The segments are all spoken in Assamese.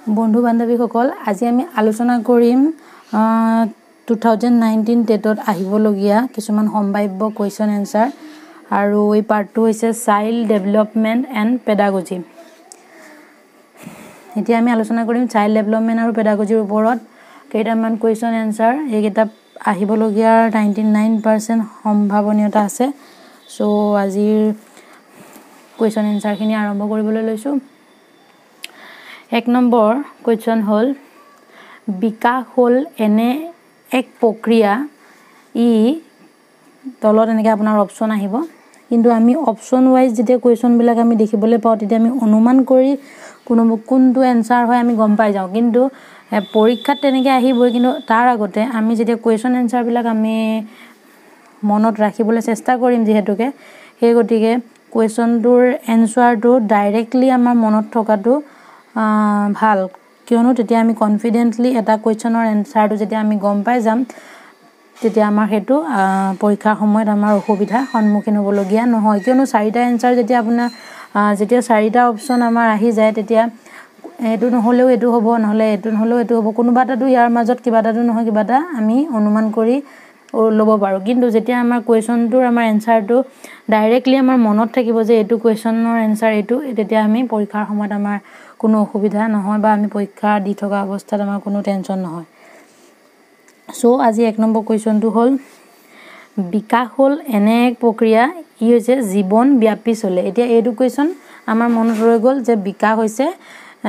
বন্ধু বান্ধৱীসকল আজি আমি আলোচনা কৰিম 2019 টেটত আহিবলগীয়া কিছুমান সম্ভাৱ্য কোৱেশ্চন এনসাৰ আৰু এই পাৰ্টটো হৈছে চাইল্ড ডেভেলপমেন্ট এণ্ড পেডাগজি। এতিয়া আমি আলোচনা কৰিম চাইল্ড ডেভেলপমেন্ট আৰু পেডাগজিৰ ওপৰত কেইটামান কোৱেশ্চন এনসাৰ। এই কিতাপ আহিবলগীয়া 99% সম্ভাৱনীয়তা আছে। সো আজিৰ কোৱেশ্চন এনসাৰখিনি আৰম্ভ কৰিবলৈ লৈছো। 1 নম্বৰ কোৱেশ্চন হল বিকাশ হল এনে এক প্ৰক্ৰিয়া ই তলত এনেকৈ আপোনাৰ অপচন আহিব, কিন্তু আমি অপচন ওয়াইজ যেতিয়া কোৱেশ্চন বিলাক আমি দেখিবলৈ পাওঁ তেতিয়া আমি অনুমান কৰি কোনটো এনসাৰ হয় আমি গম পাই যাওঁ, কিন্তু পৰীক্ষাত তেনেকৈ আহিবই। কিন্তু তাৰ আগতে আমি যেতিয়া কোৱেশ্চন এনসাৰ বিলাক আমি মনত ৰাখিবলৈ চেষ্টা কৰিম যিহেতুকে, সেই গতিকে কোৱেশ্চনটোৰ এনসাৰটো ডাইৰেক্টলি আমাৰ মনত থকাটো ভাল, কিয়নো তেতিয়া আমি কনফিডেন্টলি এটা কোৱেশ্চনৰ এনসাৰটো যেতিয়া আমি গম পাই যাম তেতিয়া আমাৰ হেতু পৰীক্ষাৰ সময়ত আমাৰ অসুবিধা সন্মুখীন হ'বলগীয়া নহয়। কিয়নো চাৰিটা এনসাৰ যেতিয়া আপোনাৰ যেতিয়া চাৰিটা অপচন আমাৰ আহি যায় তেতিয়া এটো নহলেও এটো হ'ব, নহলে এটো নহলেও এটো হ'ব, কোনোবা এটাটো ইয়াৰ মাজত কিবা এটাটো নহয় কিবা এটা আমি অনুমান কৰি ল'ব পাৰো। কিন্তু যেতিয়া আমাৰ কোৱেশ্চনটোৰ আমাৰ এনসাৰটো ডাইৰেক্টলি আমাৰ মনত থাকিব যে এইটো কোৱেশ্চনৰ এনসাৰ এইটো, তেতিয়া আমি পৰীক্ষাৰ সময়ত আমাৰ কোনো অসুবিধা নহয় বা আমি পৰীক্ষা দি থকা অৱস্থাত আমাৰ কোনো টেনচন নহয়। সো আজি 1 নম্বৰ কোৱেশ্চনটো হল বিকাশ হল এনে এক প্ৰক্ৰিয়া ই হৈছে জীৱন ব্যাপী চলে। এতিয়া এইটো কোৱেশ্চন আমাৰ মনত ৰৈ গ'ল যে বিকাশ হৈছে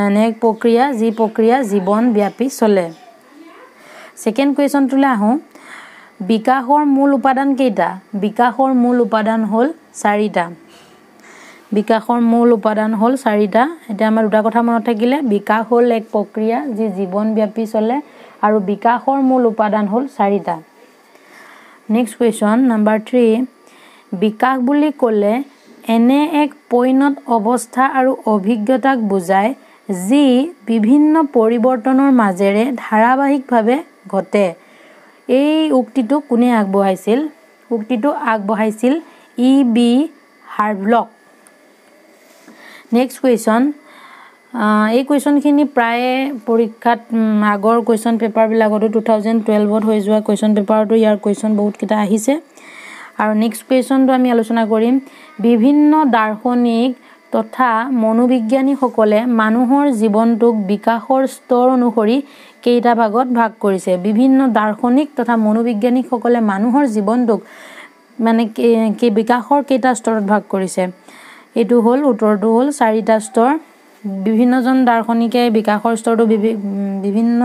এনে এক প্ৰক্ৰিয়া যি প্ৰক্ৰিয়া জীৱন ব্যাপী চলে। সেকেন্ড কোৱেশ্চনটোলৈ আহো, বিকাশৰ মূল উপাদান কেইটা? বিকাশৰ মূল উপাদান হল 4টা। বিকাশৰ মূল উপাদান হল 4টা। এতিয়া আমাৰ দুটা কথা মনত থাকিলে, বিকাশ হল এক প্ৰক্ৰিয়া যি জীৱন ব্যাপী চলে আৰু বিকাশৰ মূল উপাদান হল 4টা। নেক্সট কুৱেশ্চন নাম্বাৰ 3, বিকাশ বুলি ক'লে এনে এক পৈণত অৱস্থা আৰু অভিজ্ঞতাক বুজায় যি বিভিন্ন পৰিৱৰ্তনৰ মাজেৰে ধাৰাবাহিকভাৱে ঘটে। এই উক্তিটো কোনে আগবঢ়াইছিল? উক্তিটো আগবঢ়াইছিল E.B. হাৰ্ভলক। নেক্সট কুৱেশ্চন, এই কুৱেশ্চনখিনি প্ৰায়ে পৰীক্ষাত আগৰ কুৱেশ্চন পেপাৰবিলাকতো 2012ত হৈ যোৱা কুৱেশ্চন পেপাৰতো ইয়াৰ কুৱেশ্চন বহুতকেইটা আহিছে। আৰু নেক্সট কুৱেশ্চনটো আমি আলোচনা কৰিম বিভিন্ন দাৰ্শনিক তথা মনোবিজ্ঞানীসকলে মানুহৰ জীৱনটোক বিকাশৰ স্তৰ অনুসৰি কেইটা ভাগত ভাগ কৰিছে? বিভিন্ন দাৰ্শনিক তথা মনোবিজ্ঞানীসকলে মানুহৰ জীৱনটোক মানে কি বিকাশৰ কেইটা স্তৰত ভাগ কৰিছে? এইটো হল উত্তৰটো হল 4টা স্তৰ। বিভিন্নজন দাৰ্শনিকে বিকাশৰ স্তৰটো বিভিন্ন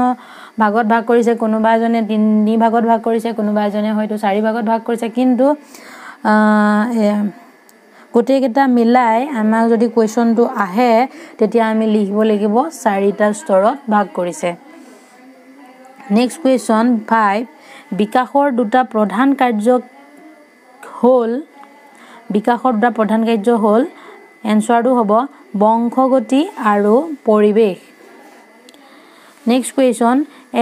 ভাগত ভাগ কৰিছে, কোনোবা এজনে 3 ভাগত ভাগ কৰিছে, কোনোবা এজনে হয়তো 4 ভাগত ভাগ কৰিছে, কিন্তু গোটেইকেইটা মিলাই আমাক যদি কুৱেশ্চনটো আহে তেতিয়া আমি লিখিব লাগিব 4টা স্তৰত ভাগ কৰিছে। নেক্সট কুৱেশ্চন 5, বিকাশৰ দুটা প্ৰধান কাৰ্য হ'ল এনসাৰটো হ'ব বংশগতি আৰু পৰিৱেশ। নেক্সট কুৱেশ্চন,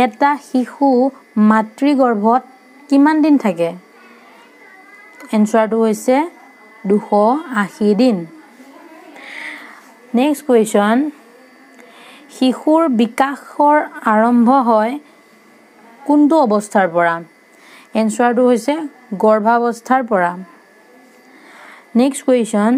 এটা শিশু মাতৃগৰ্ভত কিমান দিন থাকে? এনসাৰটো হৈছে 280 দিন। নেক্সট কুৱেশ্চন, শিশুৰ বিকাশৰ আৰম্ভ হয় কোনটো অৱস্থাৰ পৰা? এনসাৰটো হৈছে গৰ্ভাৱস্থাৰ পৰা। নেক্সট কুৱেশ্চন,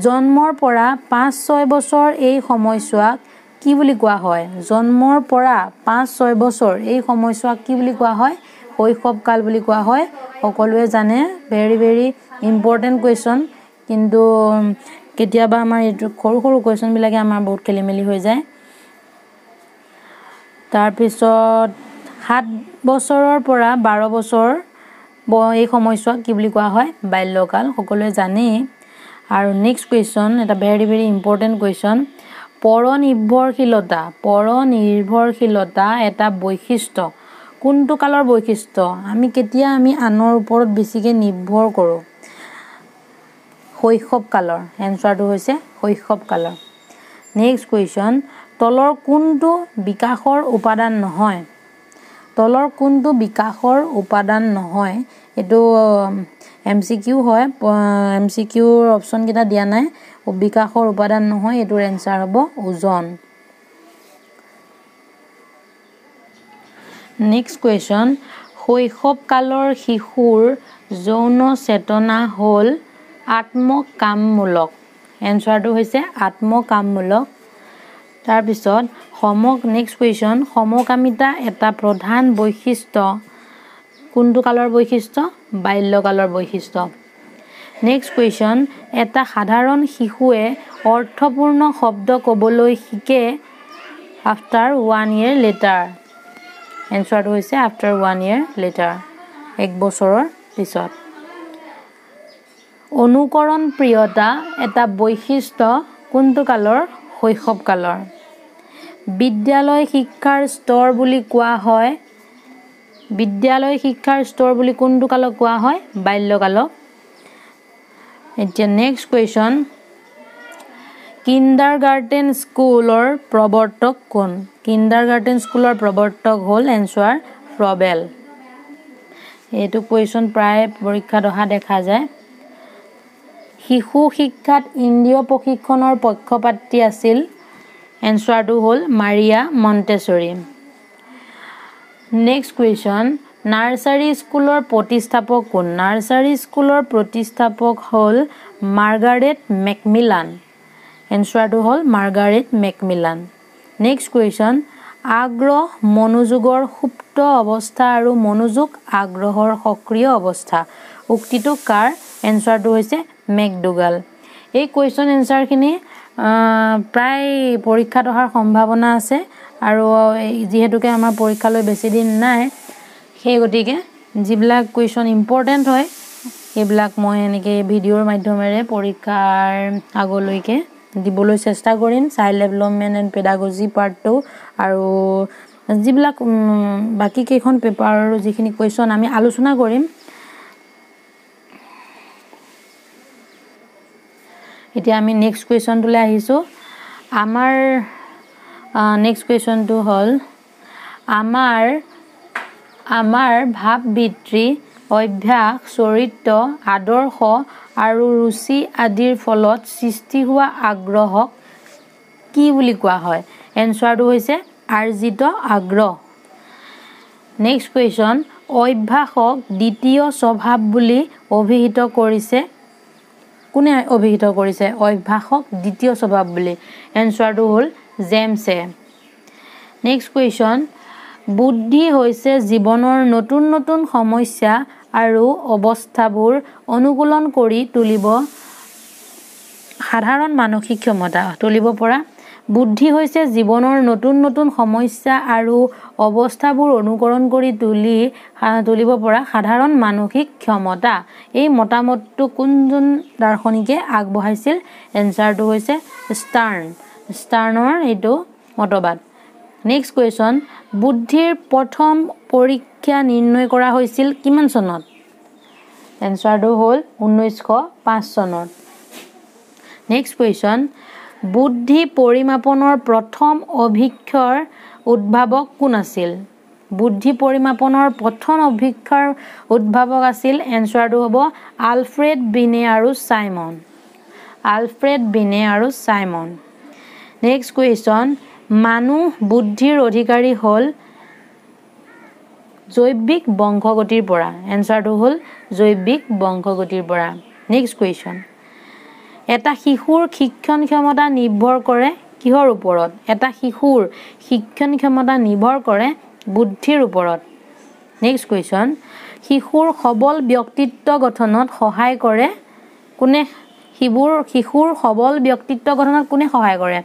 জন্মৰ পৰা 5-6 বছৰ এই সময়ছোৱাক কি বুলি কোৱা হয়? জন্মৰ পৰা 5-6 বছৰ এই সময়ছোৱাক কি বুলি কোৱা হয়? শৈশৱকাল বুলি কোৱা হয়। সকলোৱে জানে, ভেৰি ইম্পৰ্টেণ্ট কুৱেশ্চন, কিন্তু কেতিয়াবা আমাৰ এইটো সৰু কুৱেশ্চন বিলাকে আমাৰ বহুত খেলিমেলি হৈ যায়। তাৰপিছত 7 বছৰৰ পৰা 12 বছৰ এই সময়ছোৱাক কি বুলি কোৱা হয়? বাল্যকাল। সকলোৱে জানেই। আৰু নেক্সট কুৱেশ্চন, এটা ভেৰি ইম্পৰ্টেণ্ট কুৱেশ্চন, পৰনিৰ্ভৰশীলতা এটা বৈশিষ্ট্য। কোনটো কালৰ বৈশিষ্ট্য? কেতিয়া আমি আনৰ ওপৰত বেছিকৈ নিৰ্ভৰ কৰোঁ? শৈশৱকালৰ। এনসাৰটো হৈছে শৈশৱকালৰ। নেক্সট কুৱেশ্চন, তলৰ কোনটো বিকাশৰ উপাদান নহয়? তলৰ কোনটো বিকাশৰ উপাদান নহয়? এইটো MCQ হয়। MCQৰ অপচন কেইটা দিয়া নাই। বিকাশৰ উপাদান নহয়, এইটোৰ এনসাৰ হ'ব ওজন। নেক্সট কুৱেশ্যন শৈশৱকালৰ শিশুৰ যৌন চেতনা হ'ল আত্মকামমূলক এনচাৰটো হৈছে আত্মকামমূলক তাৰপিছত নেক্সট কুৱেশ্যন সমকামিতা এটা প্ৰধান বৈশিষ্ট্য কোনটো কালৰ বৈশিষ্ট্য বাল্যকালৰ বৈশিষ্ট্য নেক্সট কুৱেশ্যন এটা সাধাৰণ শিশুৱে অৰ্থপূৰ্ণ শব্দ ক'বলৈ শিকে আফটাৰ 1 year later এনচাৰটো হৈছে আফটাৰ 1 year later এক বছৰৰ পিছত অনুকৰণ প্ৰিয়তা এটা বৈশিষ্ট্য কোনটো কালৰ শৈশৱকালৰ বিদ্যালয় শিক্ষাৰ স্তৰ বুলি কোৱা হয় বিদ্যালয় শিক্ষাৰ স্তৰ বুলি কোনটো কালক কোৱা হয় বাল্যকালক এতিয়া নেক্সট কুৱেশ্যন কিণ্ডাৰগাৰ্টেন স্কুলৰ প্ৰৱৰ্তক কোন কিণ্ডাৰগাৰ্টেন স্কুলৰ প্ৰৱৰ্তক হ'ল এনচাৰ ফ্ৰবেল এইটো কুৱেশ্যন প্ৰায় পৰীক্ষাত অহা দেখা যায় শিশু শিক্ষাত ইন্দ্ৰিয় প্ৰশিক্ষণৰ পক্ষপাতী আছিল এনচাৰটো হ'ল Maria Montessori next question nursery স্কুলৰ প্ৰতিষ্ঠাপক কোন নাৰ্চাৰী স্কুলৰ প্ৰতিষ্ঠাপক হ'ল মাৰ্গাৰেট মেকমিলান এনচাৰটো হ'ল মাৰ্গাৰেট মেকমিলান নেক্সট কুৱেশ্যন আগ্ৰহ মনোযোগৰ সুপ্ত অৱস্থা আৰু মনোযোগ আগ্ৰহৰ সক্ৰিয় অৱস্থা উক্তিটো কাৰ এনচাৰটো হৈছে মেকডুগাল এই কুৱেশ্যন এনচাৰখিনি প্ৰায় পৰীক্ষাত অহাৰ সম্ভাৱনা আছে আৰু যিহেতুকে আমাৰ পৰীক্ষালৈ বেছি দিন নাই সেই গতিকে যিবিলাক কুৱেশ্যন ইম্পৰ্টেণ্ট হয় সেইবিলাক মই এনেকৈ ভিডিঅ'ৰ মাধ্যমেৰে পৰীক্ষাৰ আগলৈকে দিবলৈ চেষ্টা কৰিম child development and pedagogy part 2 আৰু যিবিলাক বাকী কেইখন পেপাৰৰ যিখিনি কুৱেশ্যন আমি আলোচনা কৰিম এতিয়া আমি নেক্সট কুৱেশ্যনটোলৈ আহিছোঁ আমাৰ নেক্সট কুৱেশ্যনটো হ'ল আমাৰ ভাৱ বৃত্তি অভ্যাস চৰিত্ৰ আদৰ্শ আৰু ৰুচি আদিৰ ফলত সৃষ্টি হোৱা আগ্ৰহক কি বুলি কোৱা হয় এনচাৰটো হৈছে আৰ্জিত আগ্ৰহ নেক্সট কুৱেশ্যন অভ্যাসক দ্বিতীয় স্বভাৱ বুলি অভিহিত কৰিছে কোনে অভিহিত কৰিছে অভ্যাসক দ্বিতীয় স্বভাৱ বুলি এনচাৰটো হ'ল জেমছে নেক্সট কুৱেশ্যন বুদ্ধি হৈছে জীৱনৰ নতুন নতুন সমস্যা আৰু অৱস্থাবোৰ অনুকূলন কৰি তুলিব সাধাৰণ মানসিক ক্ষমতা তুলিব পৰা বুদ্ধি হৈছে জীৱনৰ নতুন নতুন সমস্যা আৰু অৱস্থাবোৰ অনুকৰণ কৰি তুলিব পৰা সাধাৰণ মানসিক ক্ষমতা এই মতামতটো কোনজন দাৰ্শনিকে আগবঢ়াইছিল এনচাৰটো হৈছে ষ্টাৰ্ণৰ এইটো মতবাদ নেক্সট কুৱেশ্যন বুদ্ধিৰ প্ৰথম পৰীক্ষা নিৰ্ণয় কৰা হৈছিল কিমান চনত এনচাৰটো হ'ল 1905 চনত নেক্সট কুৱেশ্যন বুদ্ধি পৰিমাপনৰ প্ৰথম অভিক্ষৰ উদ্ভাৱক কোন আছিল বুদ্ধি পৰিমাপনৰ প্ৰথম অভিক্ষৰ উদ্ভাৱক আছিল এনচাৰটো হ'ব আলফ্ৰেড বিনে আৰু চাইমন নেক্সট কুৱেশ্যন মানুহ বুদ্ধিৰ অধিকাৰী হ'ল জৈৱিক বংশগতিৰ পৰা এনচাৰটো হ'ল জৈৱিক বংশগতিৰ পৰা নেক্সট কুৱেশ্যন এটা শিশুৰ শিক্ষণ ক্ষমতা নিৰ্ভৰ কৰে কিহৰ ওপৰত এটা শিশুৰ শিক্ষণ ক্ষমতা নিৰ্ভৰ কৰে বুদ্ধিৰ ওপৰত নেক্সট কুৱেশ্যন শিশুৰ সবল ব্যক্তিত্ব গঠনত সহায় কৰে কোনে শিশুৰ সবল ব্যক্তিত্ব গঠনত কোনে সহায় কৰে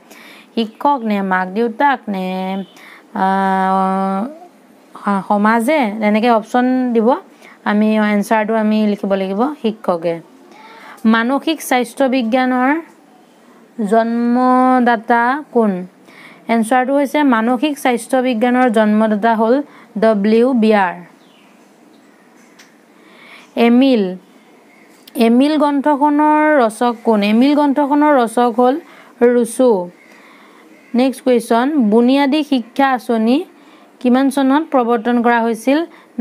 শিক্ষক নে মাক দেউতাক নে সমাজে এনেকৈ অপশ্যন দিব আমি এনচাৰটো আমি লিখিব লাগিব শিক্ষকে মানসিক স্বাস্থ্য বিজ্ঞানৰ জন্মদাতা কোন এনচাৰটো হৈছে মানসিক স্বাস্থ্য বিজ্ঞানৰ জন্মদাতা হ'ল ডব্লিউ বিয়াৰ এমিল গ্ৰন্থখনৰ ৰচক কোন এমিল গ্ৰন্থখনৰ ৰচক হ'ল ৰুছো নেক্সট কুৱেশ্যন বুনিয়াদী শিক্ষা আঁচনি কিমান চনত প্ৰৱৰ্তন কৰা হৈছিল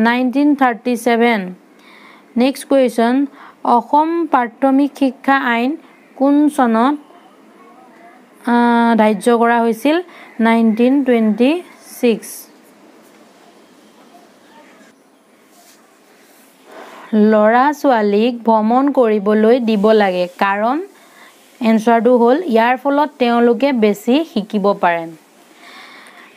1937 নেক্সট কুৱেশ্যন অসম প্ৰাথমিক শিক্ষা আইন কোন চনত ধাৰ্য কৰা হৈছিল 1926 ল'ৰা ছোৱালীক ভ্ৰমণ কৰিবলৈ দিব লাগে কাৰণ এনচাৰটো হ'ল ইয়াৰ ফলত তেওঁলোকে বেছি শিকিব পাৰে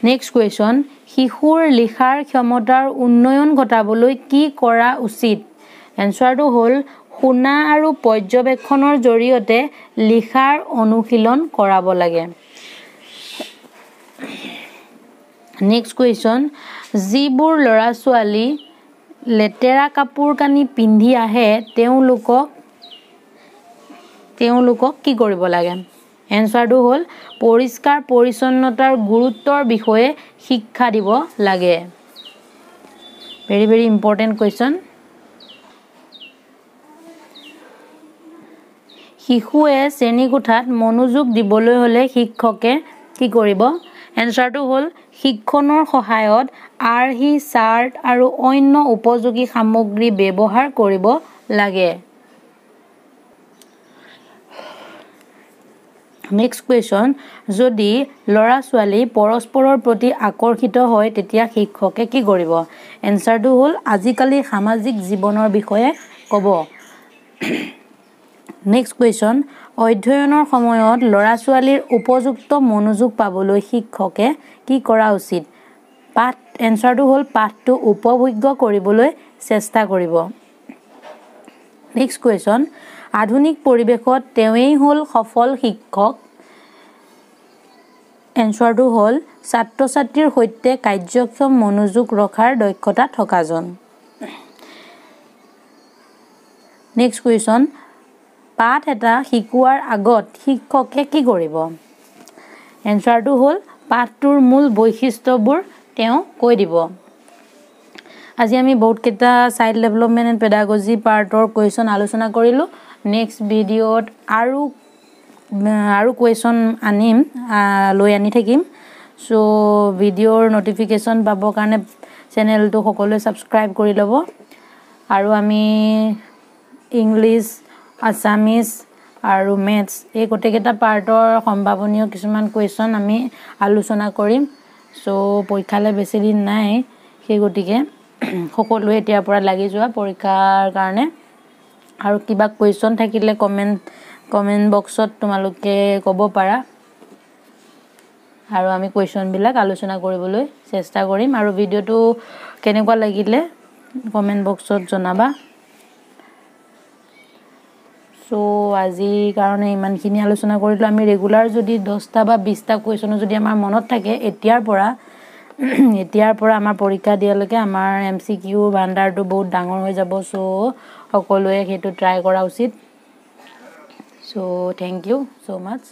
নেক্সট কুৱেশ্যন শিশুৰ লিখাৰ ক্ষমতাৰ উন্নয়ন ঘটাবলৈ কি কৰা উচিত এনচাৰটো হ'ল শুনা আৰু পৰ্যবেক্ষণৰ জৰিয়তে লিখাৰ অনুশীলন কৰাব লাগে নেক্সট কুৱেশ্যন যিবোৰ ল'ৰা ছোৱালী লেতেৰা কাপোৰ কানি পিন্ধি আহে তেওঁলোকক কি কৰিব লাগে এনচাৰটো হ'ল পৰিষ্কাৰ পৰিচ্ছন্নতাৰ গুৰুত্বৰ বিষয়ে শিক্ষা দিব লাগে ভেৰি ভেৰি ইম্পৰ্টেণ্ট কুৱেশ্যন শিশুৱে শ্ৰেণীকোঠাত মনোযোগ দিবলৈ হ'লে শিক্ষকে কি কৰিব এনচাৰটো হ'ল শিক্ষণৰ সহায়ত আৰ্হি চাৰ্ট আৰু অন্য উপযোগী সামগ্ৰী ব্যৱহাৰ কৰিব লাগে নেক্সট কুৱেশ্যন যদি ল'ৰা ছোৱালী পৰস্পৰৰ প্ৰতি আকৰ্ষিত হয় তেতিয়া শিক্ষকে কি কৰিব এনচাৰটো হ'ল আজিকালি সামাজিক জীৱনৰ বিষয়ে ক'ব নেক্সট কুৱেশ্যন অধ্যয়নৰ সময়ত ল'ৰা ছোৱালীৰ উপযুক্ত মনোযোগ পাবলৈ শিক্ষকে কি কৰা উচিত পাঠ এনচাৰটো হ'ল পাঠটো উপভোগ্য কৰিবলৈ চেষ্টা কৰিব নেক্সট কুৱেশ্যন আধুনিক পৰিৱেশত তেওঁই হ'ল সফল শিক্ষক এনচাৰটো হ'ল ছাত্ৰ ছাত্ৰীৰ সৈতে কাৰ্যক্ষম মনোযোগ ৰখাৰ দক্ষতা থকাজন নেক্সট কুৱেশ্যন পাঠ এটা শিকোৱাৰ আগত শিক্ষকে কি কৰিব এনচাৰটো হ'ল পাঠটোৰ মূল বৈশিষ্ট্যবোৰ তেওঁ কৈ দিব আজি আমি বহুত কেইটা চাইল্ড ডেভেলপমেণ্ট এণ্ড পেডাগজি পাৰ্টৰ কুৱেশ্যন আলোচনা কৰিলোঁ নেক্সট ভিডিঅ'ত আৰু কুৱেশ্যন লৈ আনি থাকিম চ' ভিডিঅ'ৰ নটিফিকেশ্যন পাবৰ কাৰণে চেনেলটো সকলোৱে ছাবস্ক্ৰাইব কৰি ল'ব আৰু আমি ইংলিছ আছামিজ আৰু মেথছ এই গোটেইকেইটা পাৰ্টৰ সম্ভাৱনীয় কিছুমান কুৱেশ্যন আমি আলোচনা কৰিম চ' পৰীক্ষালৈ বেছি দিন নাই সেই গতিকে সকলোৱে এতিয়াৰ পৰা লাগি যোৱা পৰীক্ষাৰ কাৰণে আৰু কিবা কুৱেশ্যন থাকিলে কমেণ্ট বক্সত তোমালোকে ক'ব পাৰা আৰু আমি কুৱেশ্যনবিলাক আলোচনা কৰিবলৈ চেষ্টা কৰিম আৰু ভিডিঅ'টো কেনেকুৱা লাগিলে কমেণ্ট বক্সত জনাবা চ' আজিৰ কাৰণে ইমানখিনি আলোচনা কৰিলোঁ আমি ৰেগুলাৰ যদি 10টা বা 20টা কুৱেশ্যনো যদি আমাৰ মনত থাকে এতিয়াৰ পৰা আমাৰ পৰীক্ষা দিয়ালৈকে আমাৰ MCQ ভাণ্ডাৰটো বহুত ডাঙৰ হৈ যাব চ' সকলোৱে সেইটো ট্ৰাই কৰা উচিত চ' থেংক ইউ ছ' মাছ